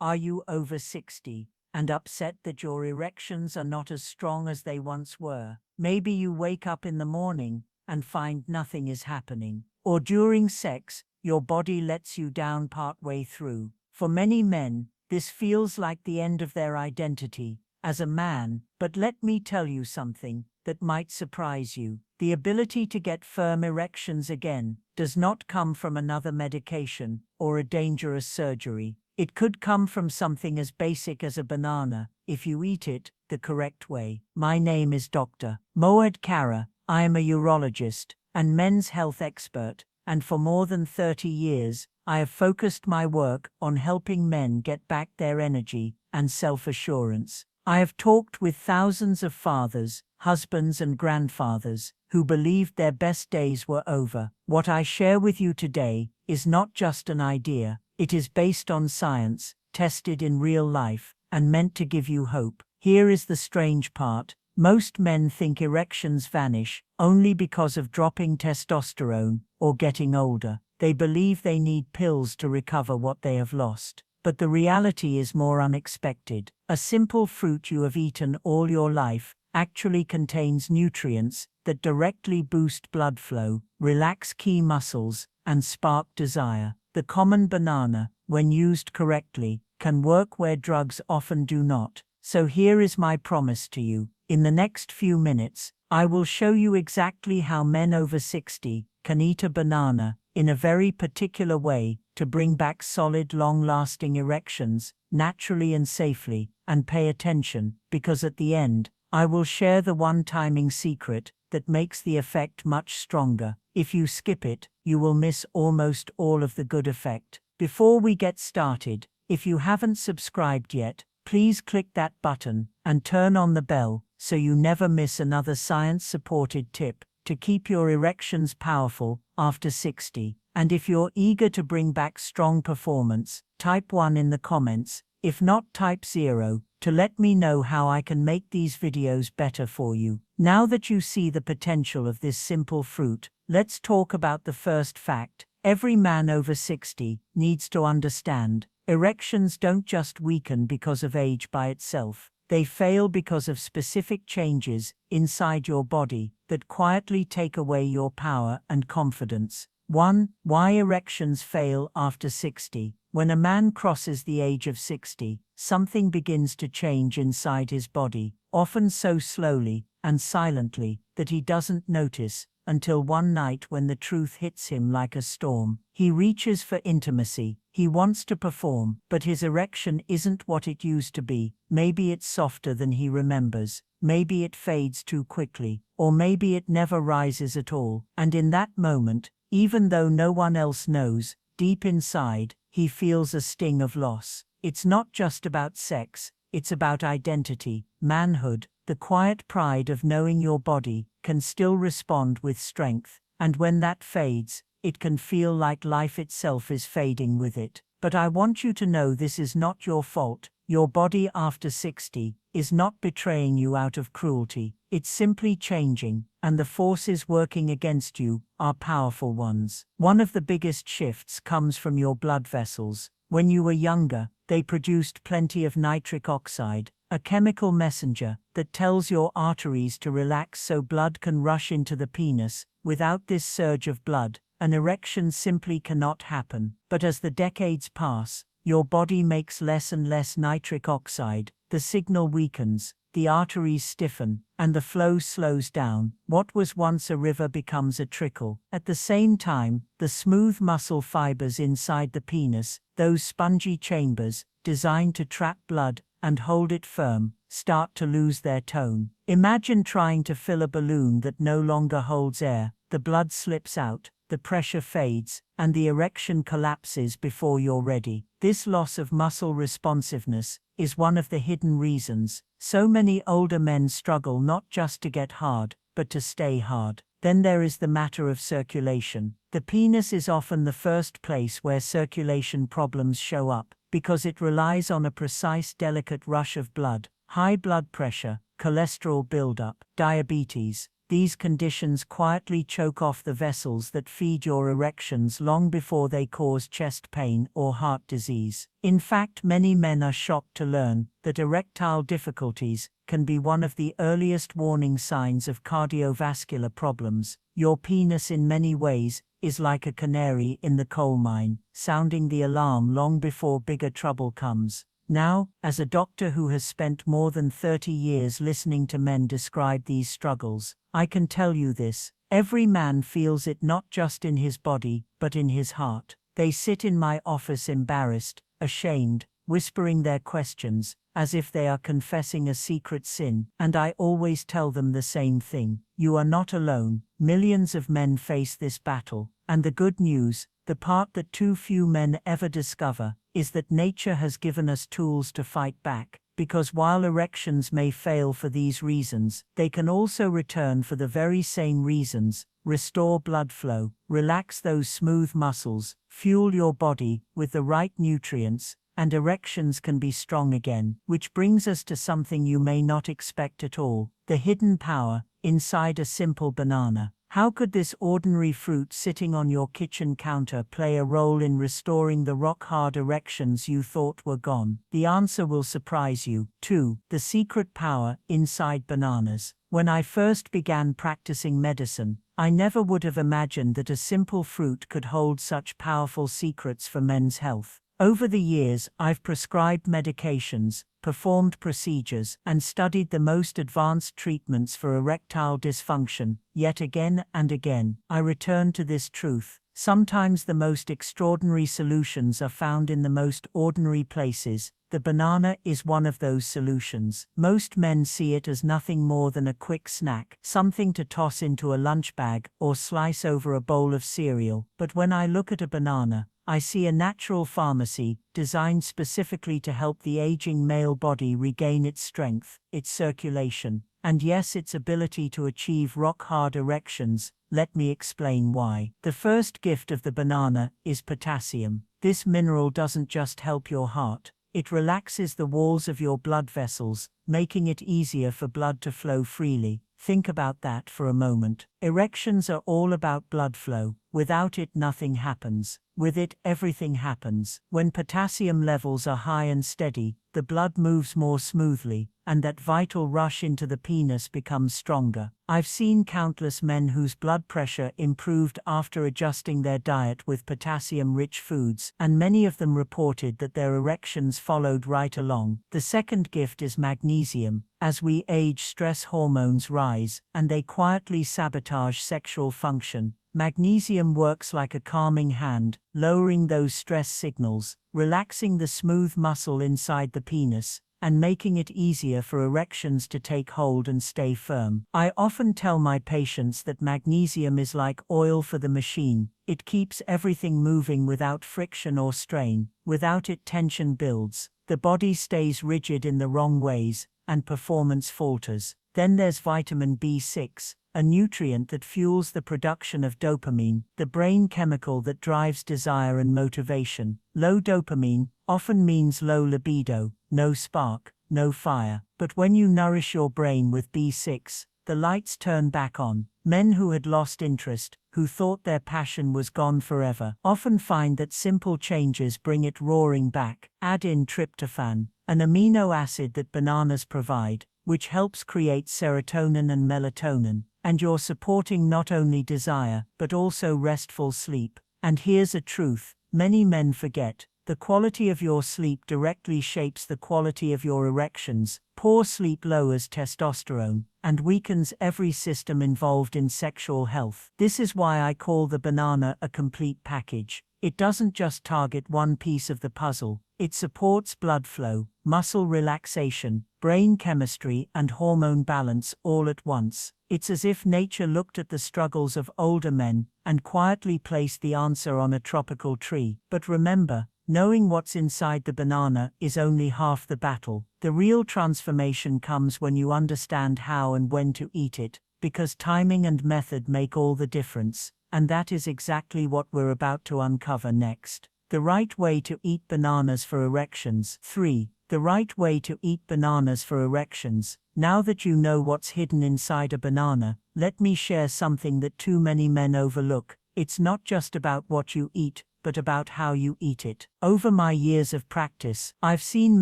Are you over 60 and upset that your erections are not as strong as they once were? Maybe you wake up in the morning and find nothing is happening. Or during sex, your body lets you down partway through. For many men, this feels like the end of their identity as a man, but let me tell you something that might surprise you. The ability to get firm erections again does not come from another medication or a dangerous surgery. It could come from something as basic as a banana, if you eat it the correct way. My name is Dr. Moed Kara. I am a urologist and men's health expert, and for more than 30 years, I have focused my work on helping men get back their energy and self-assurance. I have talked with thousands of fathers, husbands and grandfathers who believed their best days were over. What I share with you today is not just an idea. It is based on science, tested in real life, and meant to give you hope. Here is the strange part. Most men think erections vanish only because of dropping testosterone or getting older. They believe they need pills to recover what they have lost. But the reality is more unexpected. A simple fruit you have eaten all your life actually contains nutrients that directly boost blood flow, relax key muscles, and spark desire. The common banana, when used correctly, can work where drugs often do not. So here is my promise to you. In the next few minutes, I will show you exactly how men over 60 can eat a banana in a very particular way to bring back solid, long-lasting erections, naturally and safely. And pay attention, because at the end, I will share the one-timing secret that makes the effect much stronger. If you skip it, you will miss almost all of the good effect. Before we get started, if you haven't subscribed yet, please click that button and turn on the bell so you never miss another science-supported tip to keep your erections powerful after 60. And if you're eager to bring back strong performance, type 1 in the comments. If not, type 0 to let me know how I can make these videos better for you. Now that you see the potential of this simple fruit, let's talk about the first fact. Every man over 60 needs to understand. Erections don't just weaken because of age by itself. They fail because of specific changes inside your body that quietly take away your power and confidence. 1. Why erections fail after 60. When a man crosses the age of 60, something begins to change inside his body, often so slowly and silently that he doesn't notice until one night when the truth hits him like a storm. He reaches for intimacy. He wants to perform, but his erection isn't what it used to be. Maybe it's softer than he remembers. Maybe it fades too quickly, or maybe it never rises at all. And in that moment, even though no one else knows, deep inside, he feels a sting of loss. It's not just about sex, it's about identity, manhood, the quiet pride of knowing your body can still respond with strength. And when that fades, it can feel like life itself is fading with it. But I want you to know this is not your fault. Your body after 60 is not betraying you out of cruelty. It's simply changing, and the forces working against you are powerful ones. One of the biggest shifts comes from your blood vessels. When you were younger, they produced plenty of nitric oxide, a chemical messenger that tells your arteries to relax so blood can rush into the penis. Without this surge of blood, an erection simply cannot happen. But as the decades pass, your body makes less and less nitric oxide, the signal weakens, the arteries stiffen, and the flow slows down. What was once a river becomes a trickle. At the same time, the smooth muscle fibers inside the penis, those spongy chambers designed to trap blood and hold it firm, start to lose their tone. Imagine trying to fill a balloon that no longer holds air. The blood slips out, the pressure fades, and the erection collapses before you're ready. This loss of muscle responsiveness is one of the hidden reasons so many older men struggle not just to get hard, but to stay hard. Then there is the matter of circulation. The penis is often the first place where circulation problems show up, because it relies on a precise, delicate rush of blood. High blood pressure, cholesterol buildup, diabetes, these conditions quietly choke off the vessels that feed your erections long before they cause chest pain or heart disease. In fact, many men are shocked to learn that erectile difficulties can be one of the earliest warning signs of cardiovascular problems. Your penis, in many ways, is like a canary in the coal mine, sounding the alarm long before bigger trouble comes. Now, as a doctor who has spent more than 30 years listening to men describe these struggles, I can tell you this: every man feels it, not just in his body, but in his heart. They sit in my office embarrassed, ashamed, whispering their questions, as if they are confessing a secret sin, and I always tell them the same thing: you are not alone. Millions of men face this battle, and the good news, the part that too few men ever discover, is that nature has given us tools to fight back, because while erections may fail for these reasons, they can also return for the very same reasons: restore blood flow, relax those smooth muscles, fuel your body with the right nutrients, and erections can be strong again. Which brings us to something you may not expect at all: the hidden power inside a simple banana. How could this ordinary fruit sitting on your kitchen counter play a role in restoring the rock-hard erections you thought were gone? The answer will surprise you. 2. The secret power inside bananas. When I first began practicing medicine, I never would have imagined that a simple fruit could hold such powerful secrets for men's health. Over the years, I've prescribed medications, performed procedures, and studied the most advanced treatments for erectile dysfunction. Yet again and again, I return to this truth: sometimes the most extraordinary solutions are found in the most ordinary places. The banana is one of those solutions. Most men see it as nothing more than a quick snack, something to toss into a lunch bag or slice over a bowl of cereal. But when I look at a banana, I see a natural pharmacy designed specifically to help the aging male body regain its strength, its circulation, and yes, its ability to achieve rock-hard erections. Let me explain why. The first gift of the banana is potassium. This mineral doesn't just help your heart, it relaxes the walls of your blood vessels, making it easier for blood to flow freely. Think about that for a moment. Erections are all about blood flow. Without it, nothing happens. With it, everything happens. When potassium levels are high and steady, the blood moves more smoothly, and that vital rush into the penis becomes stronger. I've seen countless men whose blood pressure improved after adjusting their diet with potassium-rich foods, and many of them reported that their erections followed right along. The second gift is magnesium. As we age, stress hormones rise, and they quietly sabotage sexual function. Magnesium works like a calming hand, lowering those stress signals, relaxing the smooth muscle inside the penis, and making it easier for erections to take hold and stay firm. I often tell my patients that magnesium is like oil for the machine. It keeps everything moving without friction or strain. Without it, tension builds, the body stays rigid in the wrong ways, and performance falters. Then there's vitamin B6, a nutrient that fuels the production of dopamine, the brain chemical that drives desire and motivation. Low dopamine often means low libido, no spark, no fire. But when you nourish your brain with B6, the lights turn back on. Men who had lost interest, who thought their passion was gone forever, often find that simple changes bring it roaring back. Add in tryptophan, an amino acid that bananas provide, which helps create serotonin and melatonin, and you're supporting not only desire, but also restful sleep. And here's a truth many men forget: the quality of your sleep directly shapes the quality of your erections. Poor sleep lowers testosterone and weakens every system involved in sexual health. This is why I call the banana a complete package. It doesn't just target one piece of the puzzle, it supports blood flow, muscle relaxation, brain chemistry, and hormone balance all at once. It's as if nature looked at the struggles of older men and quietly placed the answer on a tropical tree. But remember, knowing what's inside the banana is only half the battle. The real transformation comes when you understand how and when to eat it, because timing and method make all the difference, and that is exactly what we're about to uncover next. The right way to eat bananas for erections. 3. The right way to eat bananas for erections. Now that you know what's hidden inside a banana, let me share something that too many men overlook. It's not just about what you eat, but about how you eat it. Over my years of practice, I've seen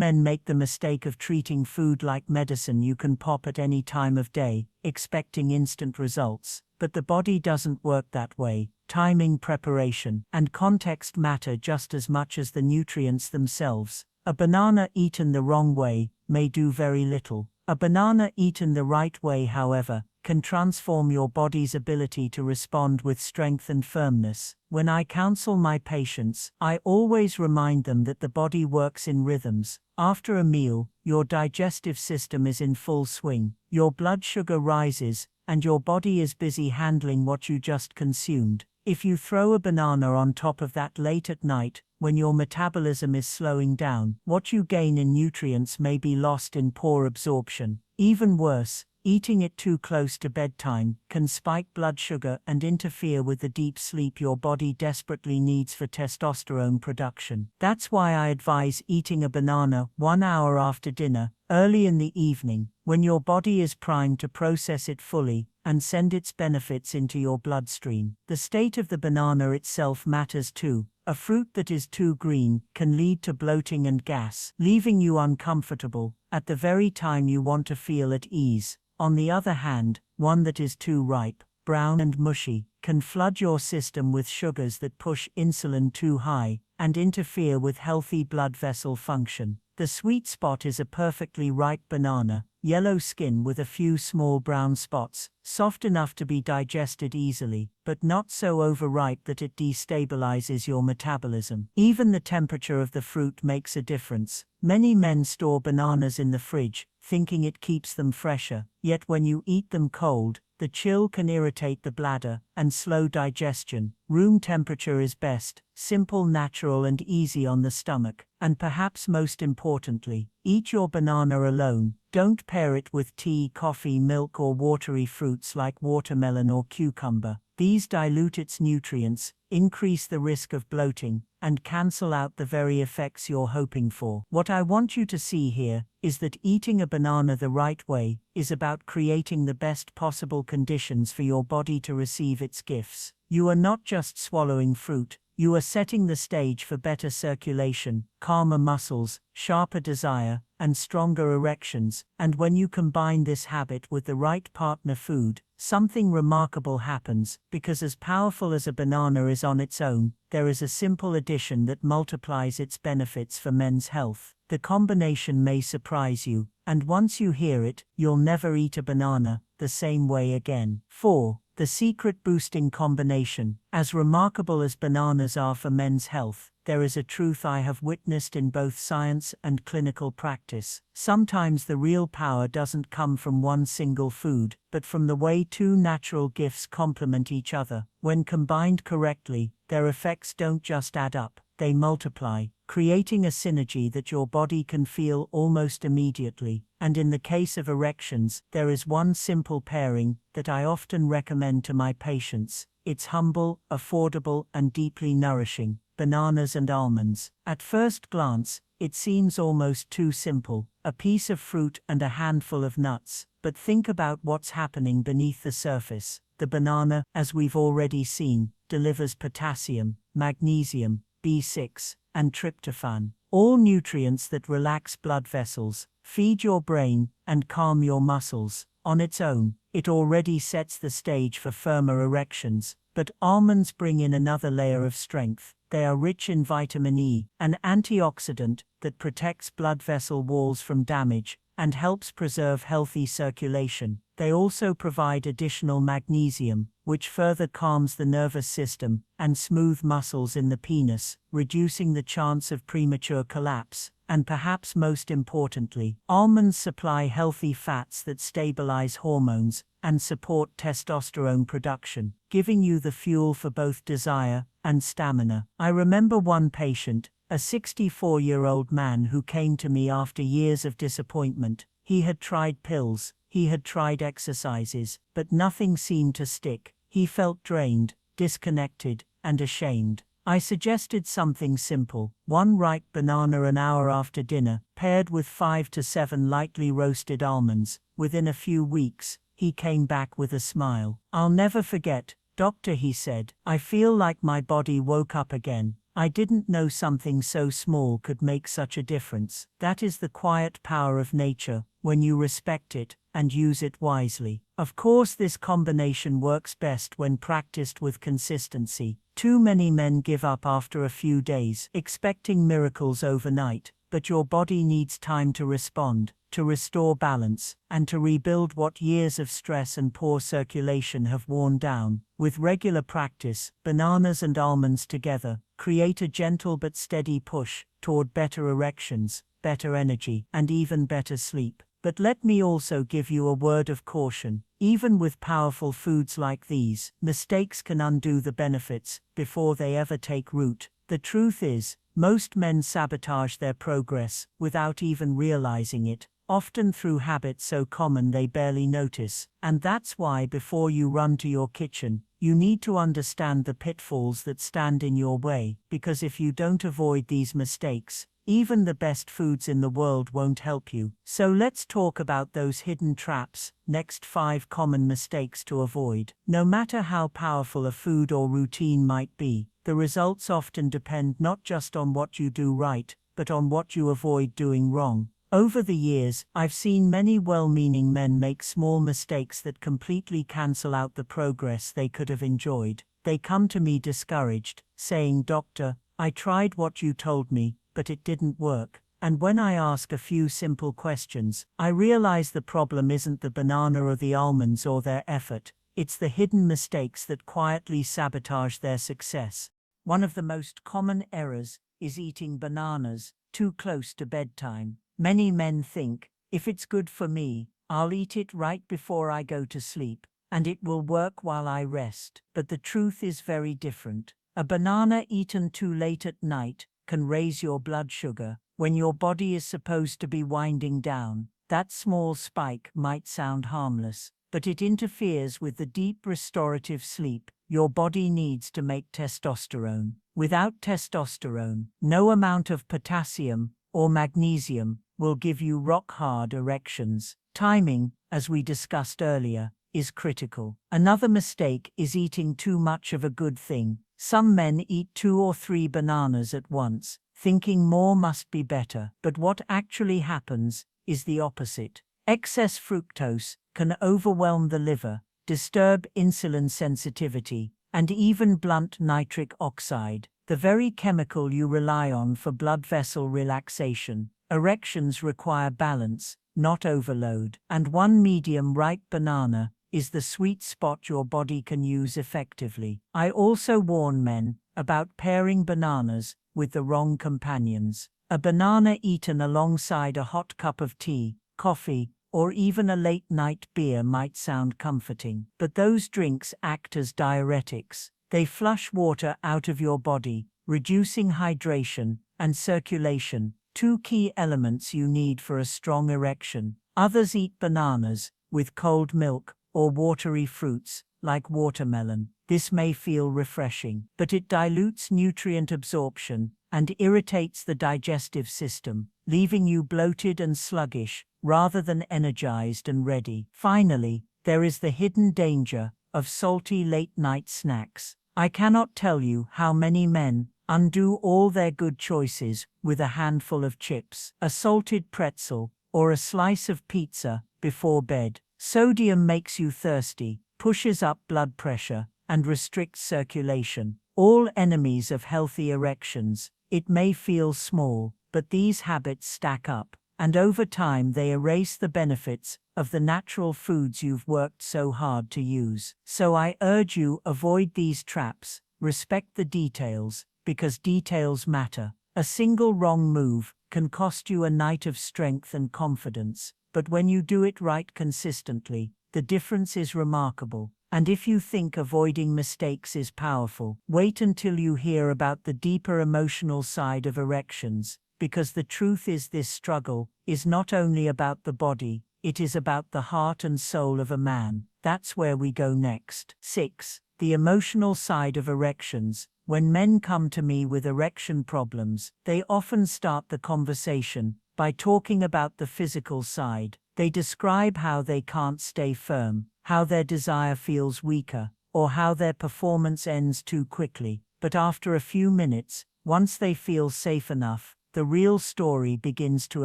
men make the mistake of treating food like medicine you can pop at any time of day, expecting instant results. But the body doesn't work that way. Timing, preparation, and context matter just as much as the nutrients themselves. A banana eaten the wrong way may do very little. A banana eaten the right way, however, can transform your body's ability to respond with strength and firmness. When I counsel my patients, I always remind them that the body works in rhythms. After a meal, your digestive system is in full swing, your blood sugar rises, and your body is busy handling what you just consumed. If you throw a banana on top of that late at night, when your metabolism is slowing down, what you gain in nutrients may be lost in poor absorption. Even worse, eating it too close to bedtime can spike blood sugar and interfere with the deep sleep your body desperately needs for testosterone production. That's why I advise eating a banana 1 hour after dinner, early in the evening, when your body is primed to process it fully and send its benefits into your bloodstream. The state of the banana itself matters too. A fruit that is too green can lead to bloating and gas, leaving you uncomfortable at the very time you want to feel at ease. On the other hand, one that is too ripe, brown and mushy, can flood your system with sugars that push insulin too high and interfere with healthy blood vessel function. The sweet spot is a perfectly ripe banana, yellow skin with a few small brown spots, soft enough to be digested easily, but not so overripe that it destabilizes your metabolism. Even the temperature of the fruit makes a difference. Many men store bananas in the fridge, thinking it keeps them fresher, yet when you eat them cold, the chill can irritate the bladder and slow digestion. Room temperature is best, simple, natural, and easy on the stomach. And perhaps most importantly, eat your banana alone. Don't pair it with tea, coffee, milk, or watery fruits like watermelon or cucumber. These dilute its nutrients, increase the risk of bloating, and cancel out the very effects you're hoping for. What I want you to see here is that eating a banana the right way is about creating the best possible conditions for your body to receive its gifts. You are not just swallowing fruit, you are setting the stage for better circulation, calmer muscles, sharper desire, and stronger erections. And when you combine this habit with the right partner food, something remarkable happens, because as powerful as a banana is on its own, there is a simple addition that multiplies its benefits for men's health. The combination may surprise you, and once you hear it, you'll never eat a banana the same way again. 4. The secret boosting combination. As remarkable as bananas are for men's health, there is a truth I have witnessed in both science and clinical practice. Sometimes the real power doesn't come from one single food, but from the way two natural gifts complement each other. When combined correctly, their effects don't just add up, they multiply, creating a synergy that your body can feel almost immediately. And in the case of erections, there is one simple pairing that I often recommend to my patients. It's humble, affordable, and deeply nourishing: bananas and almonds. At first glance, it seems almost too simple, a piece of fruit and a handful of nuts. But think about what's happening beneath the surface. The banana, as we've already seen, delivers potassium, magnesium, B6, and tryptophan, all nutrients that relax blood vessels, feed your brain, and calm your muscles. On its own, it already sets the stage for firmer erections, but almonds bring in another layer of strength. They are rich in vitamin E, an antioxidant that protects blood vessel walls from damage and helps preserve healthy circulation. They also provide additional magnesium, which further calms the nervous system and smooth muscles in the penis, reducing the chance of premature collapse. And perhaps most importantly, almonds supply healthy fats that stabilize hormones and support testosterone production, giving you the fuel for both desire and stamina. I remember one patient, a 64-year-old man who came to me after years of disappointment. He had tried pills, he had tried exercises, but nothing seemed to stick. He felt drained, disconnected, and ashamed. I suggested something simple: one ripe banana an hour after dinner, paired with 5 to 7 lightly roasted almonds. Within a few weeks, he came back with a smile. "I'll never forget, doctor," he said. "I feel like my body woke up again. I didn't know something so small could make such a difference." That is the quiet power of nature, when you respect it and use it wisely. Of course, this combination works best when practiced with consistency. Too many men give up after a few days, expecting miracles overnight, but your body needs time to respond, to restore balance, and to rebuild what years of stress and poor circulation have worn down. With regular practice, bananas and almonds together create a gentle but steady push toward better erections, better energy, and even better sleep. But let me also give you a word of caution. Even with powerful foods like these, mistakes can undo the benefits before they ever take root. The truth is, most men sabotage their progress without even realizing it, often through habits so common they barely notice. And that's why, before you run to your kitchen, you need to understand the pitfalls that stand in your way, because if you don't avoid these mistakes, even the best foods in the world won't help you. So let's talk about those hidden traps. Next, 5 common mistakes to avoid. No matter how powerful a food or routine might be, the results often depend not just on what you do right, but on what you avoid doing wrong. Over the years, I've seen many well-meaning men make small mistakes that completely cancel out the progress they could have enjoyed. They come to me discouraged, saying, "Doctor, I tried what you told me, but it didn't work." And when I ask a few simple questions, I realize the problem isn't the banana or the almonds or their effort. It's the hidden mistakes that quietly sabotage their success. One of the most common errors is eating bananas too close to bedtime. Many men think, if it's good for me, I'll eat it right before I go to sleep, and it will work while I rest. But the truth is very different. A banana eaten too late at night can raise your blood sugar when your body is supposed to be winding down. That small spike might sound harmless, but it interferes with the deep restorative sleep your body needs to make testosterone. Without testosterone, no amount of potassium or magnesium will give you rock-hard erections. Timing, as we discussed earlier, is critical. Another mistake is eating too much of a good thing. Some men eat 2 or 3 bananas at once, thinking more must be better. But what actually happens is the opposite. Excess fructose can overwhelm the liver, disturb insulin sensitivity, and even blunt nitric oxide, the very chemical you rely on for blood vessel relaxation. Erections require balance, not overload. And one medium ripe banana is the sweet spot your body can use effectively. I also warn men about pairing bananas with the wrong companions. A banana eaten alongside a hot cup of tea, coffee, or even a late-night beer might sound comforting. But those drinks act as diuretics. They flush water out of your body, reducing hydration and circulation, 2 key elements you need for a strong erection. Others eat bananas with cold milk or watery fruits, like watermelon. This may feel refreshing, but it dilutes nutrient absorption and irritates the digestive system, leaving you bloated and sluggish rather than energized and ready. Finally, there is the hidden danger of salty late-night snacks. I cannot tell you how many men undo all their good choices with a handful of chips, a salted pretzel, or a slice of pizza before bed. Sodium makes you thirsty, pushes up blood pressure, and restricts circulation. All enemies of healthy erections. It may feel small, but these habits stack up, and over time they erase the benefits of the natural foods you've worked so hard to use. So I urge you, avoid these traps, respect the details, because details matter. A single wrong move can cost you a night of strength and confidence, but when you do it right consistently, the difference is remarkable. And if you think avoiding mistakes is powerful, wait until you hear about the deeper emotional side of erections, because the truth is, this struggle is not only about the body, it is about the heart and soul of a man. That's where we go next. 6. The emotional side of erections. When men come to me with erection problems, they often start the conversation by talking about the physical side. They describe how they can't stay firm, how their desire feels weaker, or how their performance ends too quickly. But after a few minutes, once they feel safe enough, the real story begins to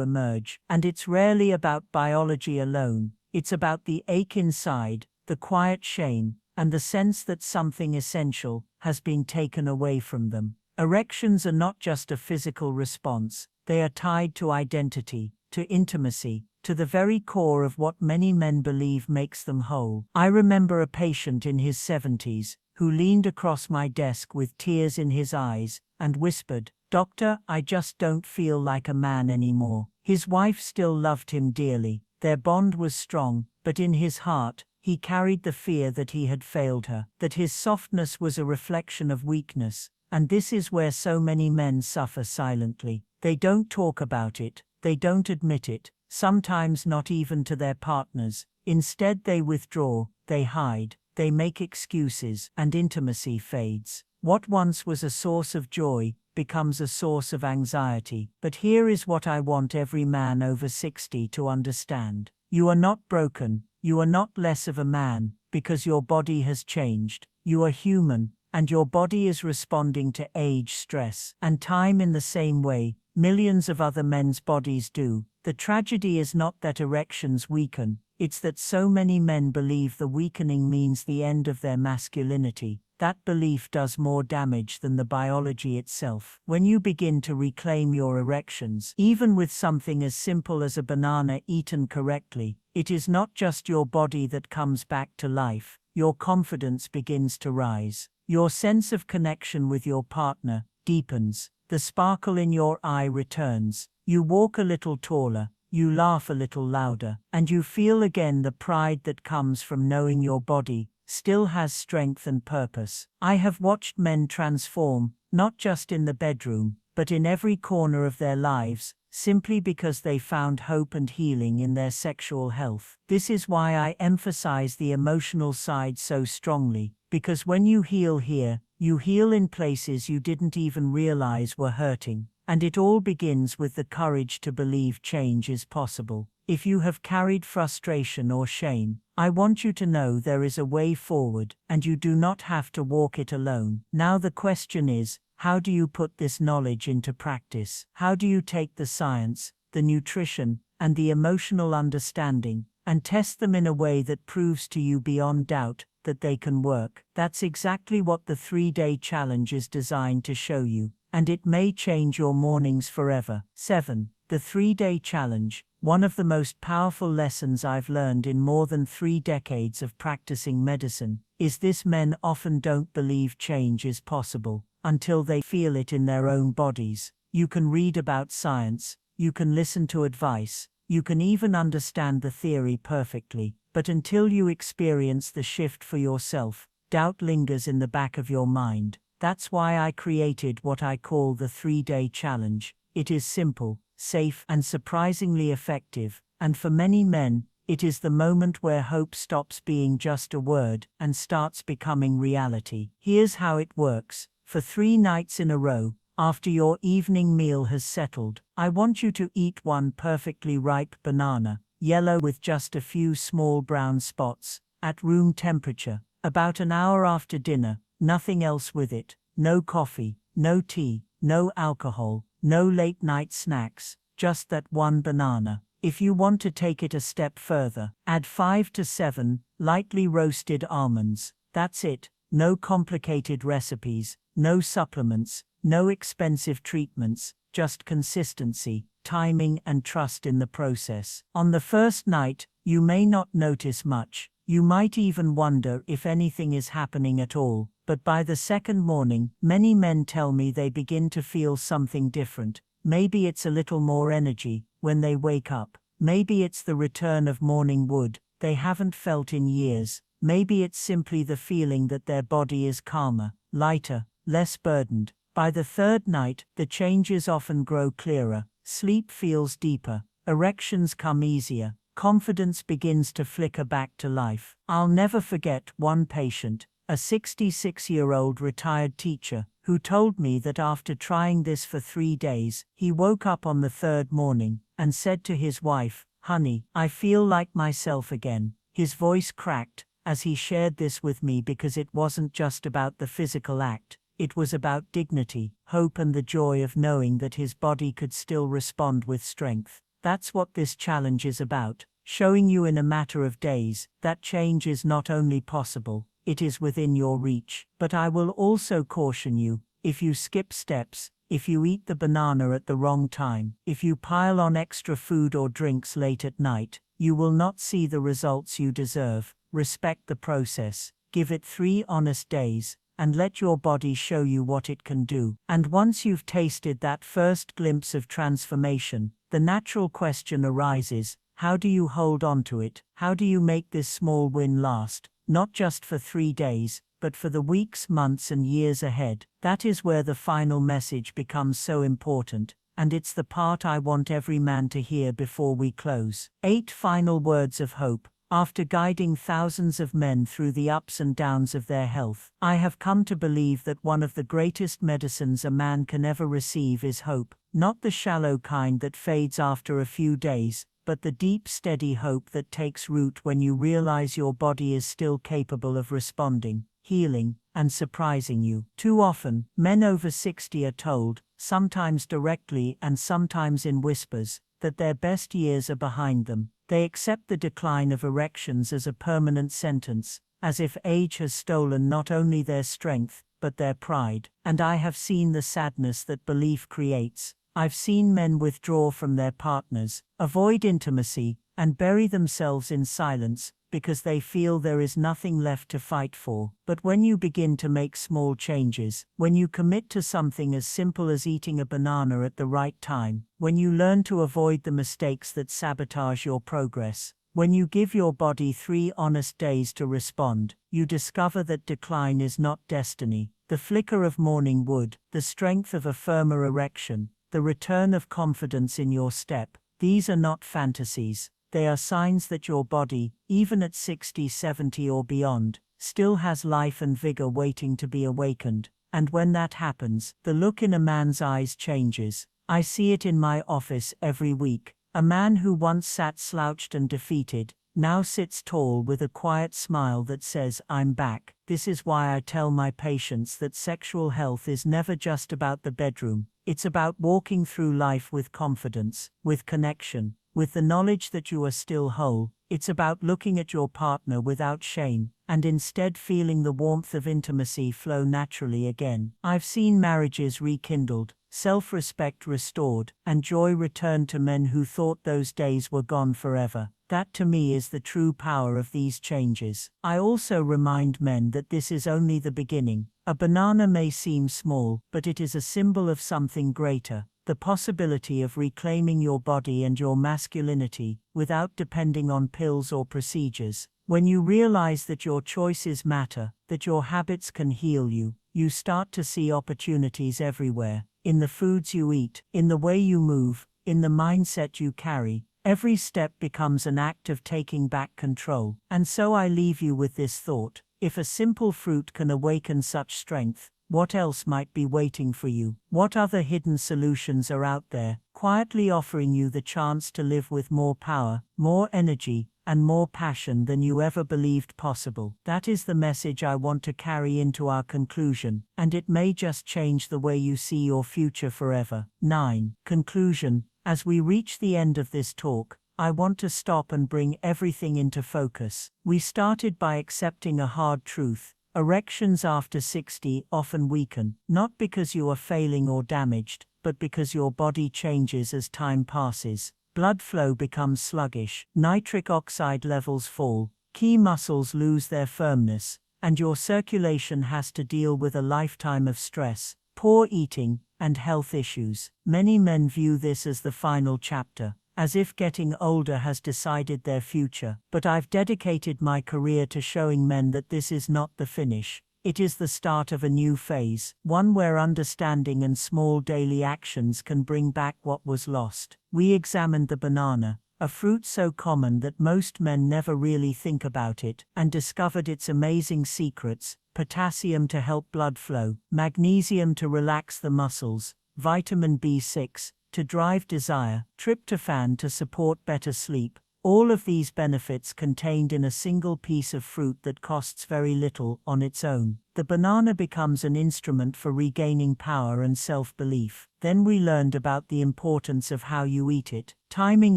emerge. And it's rarely about biology alone. It's about the ache inside, the quiet shame, and the sense that something essential has been taken away from them. Erections are not just a physical response, they are tied to identity, to intimacy, to the very core of what many men believe makes them whole. I remember a patient in his 70s who leaned across my desk with tears in his eyes and whispered, "Doctor, I just don't feel like a man anymore." His wife still loved him dearly. Their bond was strong, but in his heart, he carried the fear that he had failed her, that his softness was a reflection of weakness. And this is where so many men suffer silently. They don't talk about it, they don't admit it, sometimes not even to their partners. Instead, they withdraw, they hide, they make excuses, and intimacy fades. What once was a source of joy becomes a source of anxiety. But here is what I want every man over 60 to understand. You are not broken, you are not less of a man, because your body has changed. You are human, and your body is responding to age, stress, and time in the same way millions of other men's bodies do. The tragedy is not that erections weaken, it's that so many men believe the weakening means the end of their masculinity. That belief does more damage than the biology itself. When you begin to reclaim your erections, even with something as simple as a banana eaten correctly, it is not just your body that comes back to life. Your confidence begins to rise. Your sense of connection with your partner deepens. The sparkle in your eye returns. You walk a little taller, you laugh a little louder, and you feel again the pride that comes from knowing your body still has strength and purpose. I have watched men transform, not just in the bedroom, but in every corner of their lives, simply because they found hope and healing in their sexual health. This is why I emphasize the emotional side so strongly, because when you heal here, you heal in places you didn't even realize were hurting. And it all begins with the courage to believe change is possible. If you have carried frustration or shame, I want you to know there is a way forward, and you do not have to walk it alone. Now the question is, how do you put this knowledge into practice? How do you take the science, the nutrition, and the emotional understanding, and test them in a way that proves to you beyond doubt that they can work? That's exactly what the 3-day challenge is designed to show you, and it may change your mornings forever. 7. The 3-day challenge. One of the most powerful lessons I've learned in more than 3 decades of practicing medicine is this: men often don't believe change is possible until they feel it in their own bodies. You can read about science, you can listen to advice, you can even understand the theory perfectly, but until you experience the shift for yourself, doubt lingers in the back of your mind. That's why I created what I call the 3-day challenge. It is simple, safe, and surprisingly effective, and for many men, it is the moment where hope stops being just a word and starts becoming reality. Here's how it works. For 3 nights in a row, after your evening meal has settled, I want you to eat one perfectly ripe banana, yellow with just a few small brown spots, at room temperature, about an hour after dinner. Nothing else with it. No coffee, no tea, no alcohol, no late-night snacks, just that one banana. If you want to take it a step further, add 5 to 7 lightly roasted almonds. That's it. No complicated recipes, no supplements, no expensive treatments, just consistency, timing, and trust in the process. On the first night, you may not notice much. You might even wonder if anything is happening at all. But by the second morning, many men tell me they begin to feel something different. Maybe it's a little more energy when they wake up. Maybe it's the return of morning wood they haven't felt in years. Maybe it's simply the feeling that their body is calmer, lighter, less burdened. By the third night, the changes often grow clearer. Sleep feels deeper. Erections come easier. Confidence begins to flicker back to life. I'll never forget one patient. a 66-year-old retired teacher, who told me that after trying this for 3 days, he woke up on the third morning and said to his wife, "Honey, I feel like myself again." His voice cracked as he shared this with me because it wasn't just about the physical act. It was about dignity, hope, and the joy of knowing that his body could still respond with strength. That's what this challenge is about, showing you in a matter of days that change is not only possible, it is within your reach. But I will also caution you, if you skip steps, if you eat the banana at the wrong time, if you pile on extra food or drinks late at night, you will not see the results you deserve. Respect the process, give it 3 honest days, and let your body show you what it can do. And once you've tasted that first glimpse of transformation, the natural question arises, how do you hold on to it? How do you make this small win last, not just for 3 days, but for the weeks, months, and years ahead? That is where the final message becomes so important, and it's the part I want every man to hear before we close. 8 final words of hope. After guiding thousands of men through the ups and downs of their health, I have come to believe that one of the greatest medicines a man can ever receive is hope, not the shallow kind that fades after a few days, but the deep, steady hope that takes root when you realize your body is still capable of responding, healing, and surprising you. Too often, men over 60 are told, sometimes directly and sometimes in whispers, that their best years are behind them. They accept the decline of erections as a permanent sentence, as if age has stolen not only their strength, but their pride. And I have seen the sadness that belief creates. I've seen men withdraw from their partners, avoid intimacy, and bury themselves in silence, because they feel there is nothing left to fight for. But when you begin to make small changes, when you commit to something as simple as eating a banana at the right time, when you learn to avoid the mistakes that sabotage your progress, when you give your body 3 honest days to respond, you discover that decline is not destiny. The flicker of morning wood, the strength of a firmer erection, the return of confidence in your step, these are not fantasies. They are signs that your body, even at 60, 70 or beyond, still has life and vigor waiting to be awakened. And when that happens, the look in a man's eyes changes. I see it in my office every week. A man who once sat slouched and defeated, now sits tall with a quiet smile that says, "I'm back." This is why I tell my patients that sexual health is never just about the bedroom. It's about walking through life with confidence, with connection, with the knowledge that you are still whole. It's about looking at your partner without shame, and instead feeling the warmth of intimacy flow naturally again. I've seen marriages rekindled, self-respect restored, and joy returned to men who thought those days were gone forever. That to me is the true power of these changes. I also remind men that this is only the beginning. A banana may seem small, but it is a symbol of something greater. The possibility of reclaiming your body and your masculinity without depending on pills or procedures. When you realize that your choices matter, that your habits can heal you, you start to see opportunities everywhere. In the foods you eat, in the way you move, in the mindset you carry. Every step becomes an act of taking back control. And so I leave you with this thought. If a simple fruit can awaken such strength, what else might be waiting for you? What other hidden solutions are out there, quietly offering you the chance to live with more power, more energy, and more passion than you ever believed possible? That is the message I want to carry into our conclusion, and it may just change the way you see your future forever. 9. Conclusion. As we reach the end of this talk, I want to stop and bring everything into focus. We started by accepting a hard truth. Erections after 60 often weaken, not because you are failing or damaged, but because your body changes as time passes. Blood flow becomes sluggish, nitric oxide levels fall, key muscles lose their firmness, and your circulation has to deal with a lifetime of stress, poor eating, and health issues. Many men view this as the final chapter, as if getting older has decided their future. But I've dedicated my career to showing men that this is not the finish. It is the start of a new phase, one where understanding and small daily actions can bring back what was lost. We examined the banana, a fruit so common that most men never really think about it, and discovered its amazing secrets: potassium to help blood flow, magnesium to relax the muscles, vitamin B6 to drive desire, tryptophan to support better sleep. All of these benefits contained in a single piece of fruit that costs very little on its own. The banana becomes an instrument for regaining power and self-belief. Then we learned about the importance of how you eat it. Timing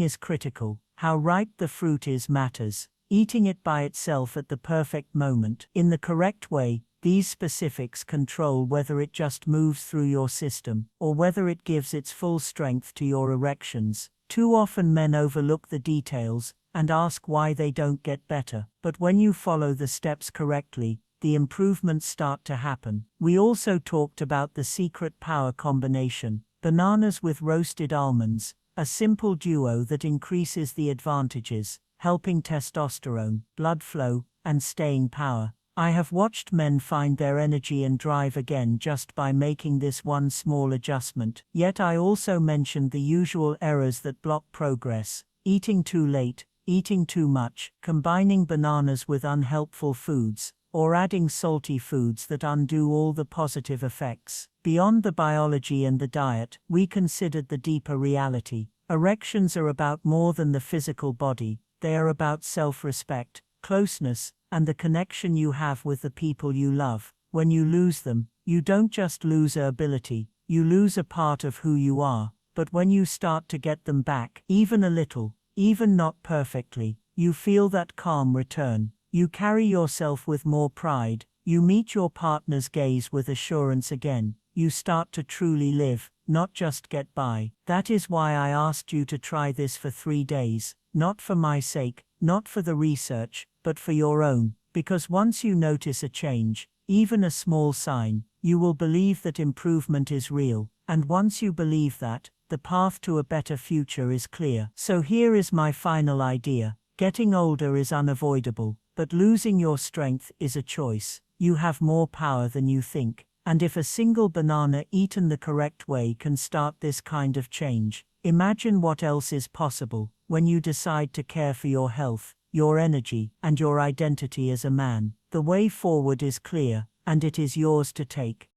is critical. How ripe the fruit is matters. Eating it by itself at the perfect moment, in the correct way, these specifics control whether it just moves through your system, or whether it gives its full strength to your erections. Too often men overlook the details and ask why they don't get better. But when you follow the steps correctly, the improvements start to happen. We also talked about the secret power combination: bananas with roasted almonds, a simple duo that increases the advantages, helping testosterone, blood flow, and staying power. I have watched men find their energy and drive again just by making this one small adjustment. Yet I also mentioned the usual errors that block progress: eating too late, eating too much, combining bananas with unhelpful foods, or adding salty foods that undo all the positive effects. Beyond the biology and the diet, we considered the deeper reality. Erections are about more than the physical body. They are about self-respect, closeness, and the connection you have with the people you love. When you lose them, you don't just lose an ability, you lose a part of who you are. But when you start to get them back, even a little, even not perfectly, you feel that calm return. You carry yourself with more pride. You meet your partner's gaze with assurance again. You start to truly live, not just get by. That is why I asked you to try this for 3 days, not for my sake, not for the research, but for your own. Because once you notice a change, even a small sign, you will believe that improvement is real. And once you believe that, the path to a better future is clear. So here is my final idea. Getting older is unavoidable, but losing your strength is a choice. You have more power than you think. And if a single banana eaten the correct way can start this kind of change, imagine what else is possible when you decide to care for your health, your energy, and your identity as a man. The way forward is clear, and it is yours to take.